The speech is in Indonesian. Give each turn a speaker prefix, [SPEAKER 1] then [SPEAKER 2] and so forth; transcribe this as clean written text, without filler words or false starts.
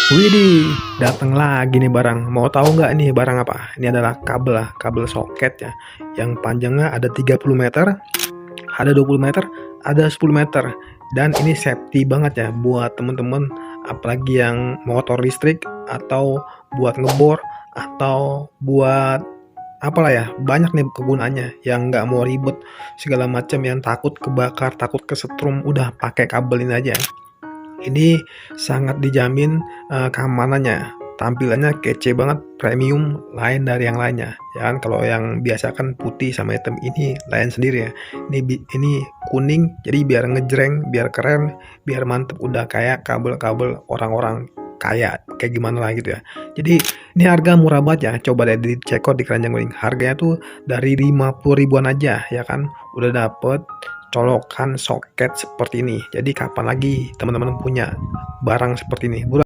[SPEAKER 1] Widih, datang lagi nih barang. Mau tahu nggak nih barang apa? Ini adalah kabel soket ya, yang panjangnya ada 30 meter, ada 20 meter, ada 10 meter. Dan ini safety banget ya buat temen-temen, apalagi yang motor listrik atau buat ngebor atau buat apalah ya, banyak nih kegunaannya yang nggak mau ribet segala macam, yang takut kebakar, takut kesetrum, udah pakai kabel ini aja. Ini sangat dijamin, keamanannya, tampilannya kece banget, premium, lain dari yang lainnya, ya kan. Kalau yang biasa kan putih sama hitam, ini lain sendiri ya. Ini kuning, jadi biar ngejreng, biar keren, biar mantep, udah kayak kabel-kabel orang-orang kaya, kayak gimana lah gitu ya. Jadi ini harga murah banget ya, coba deh dicek out di Keranjang Link, harganya tuh dari 50 ribuan aja ya kan, udah dapet colokan soket seperti ini. Jadi kapan lagi teman-teman punya barang seperti ini?